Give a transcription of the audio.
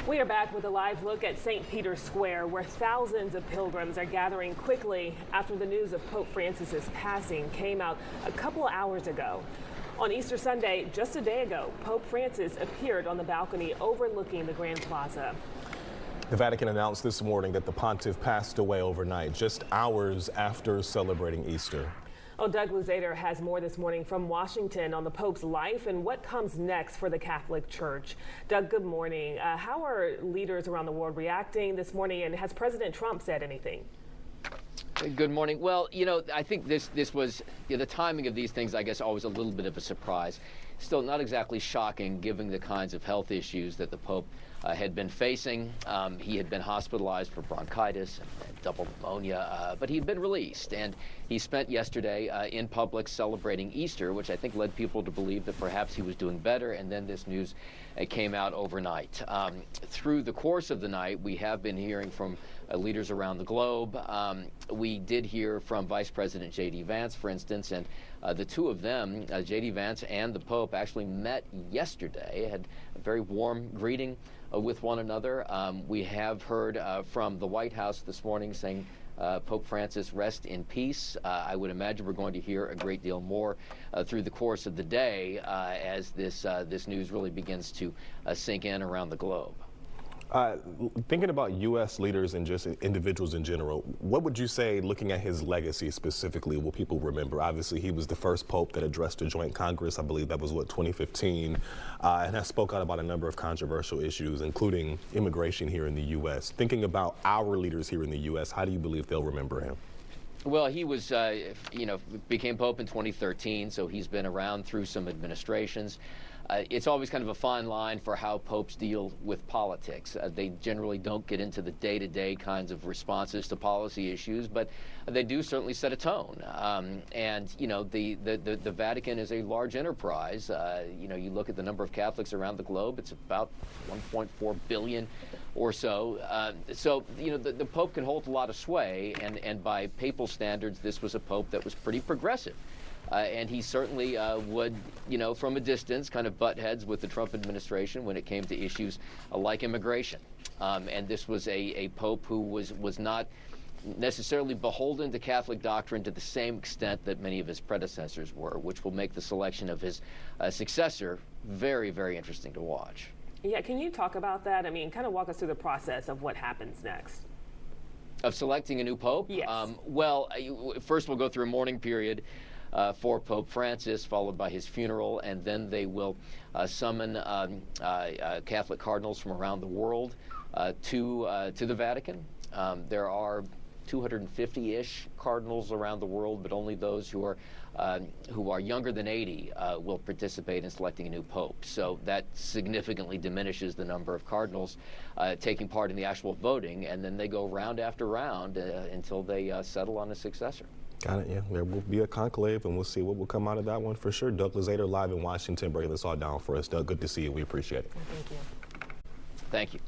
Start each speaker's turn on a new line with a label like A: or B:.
A: We are back with a live look at St. Peter's Square, where thousands of pilgrims are gathering quickly after the news of Pope Francis's passing came out a couple of hours ago. On Easter Sunday, just a day ago, Pope Francis appeared on the balcony overlooking the Grand Plaza.
B: The Vatican announced this morning that the pontiff passed away overnight, just hours after celebrating Easter.
A: Oh, Doug Luzader has more this morning from Washington on the Pope's life and what comes next for the Catholic Church. Doug, good morning. How are leaders around the world reacting this morning, and has President Trump said anything?
C: Good morning. Well, I think this was, the timing of these things, I guess, always a little bit of a surprise. Still not exactly shocking, given the kinds of health issues that the Pope had been facing. He had been hospitalized for bronchitis and double pneumonia, but he'd been released, and he spent yesterday in public celebrating Easter, which I think led people to believe that perhaps he was doing better, and then this news came out overnight. Through the course of the night, we have been hearing from leaders around the globe. We did hear from Vice President J.D. Vance, for instance, and the two of them, J.D. Vance and the Pope, actually met yesterday, had a very warm greeting with one another. We have heard from the White House this morning saying Pope Francis rest in peace. I would imagine we're going to hear a great deal more through the course of the day as this news really begins to sink in around the globe.
B: Thinking about U.S. leaders and just individuals in general, what would you say, looking at his legacy specifically, will people remember? Obviously, he was the first pope that addressed a joint Congress. I believe that was, 2015, and has spoke out about a number of controversial issues, including immigration here in the U.S. Thinking about our leaders here in the U.S., how do you believe they'll remember him?
C: Well, he was, became pope in 2013, so he's been around through some administrations. It's always kind of a fine line for how popes deal with politics. They generally don't get into the day-to-day kinds of responses to policy issues, but they do certainly set a tone. The Vatican is a large enterprise. You look at the number of Catholics around the globe, it's about 1.4 billion or so. The Pope can hold a lot of sway, and by papal standards, this was a Pope that was pretty progressive. And he certainly would, from a distance, kind of butt heads with the Trump administration when it came to issues like immigration. And this was a Pope who was not necessarily beholden to Catholic doctrine to the same extent that many of his predecessors were, which will make the selection of his successor very, very interesting to watch.
A: Yeah, can you talk about that? I mean, kind of walk us through the process of what happens next.
C: Of selecting a new Pope?
A: Yes.
C: First we'll go through a mourning period for Pope Francis, followed by his funeral, and then they will summon Catholic cardinals from around the world to the Vatican. There are 250-ish cardinals around the world, but only those who are younger than 80 will participate in selecting a new pope. So that significantly diminishes the number of cardinals taking part in the actual voting, and then they go round after round until they settle on a successor.
B: Got it, yeah. There will be a conclave, and we'll see what will come out of that one for sure. Doug Luzader live in Washington, breaking this all down for us. Doug, good to see you. We appreciate it.
A: Thank you.
C: Thank you.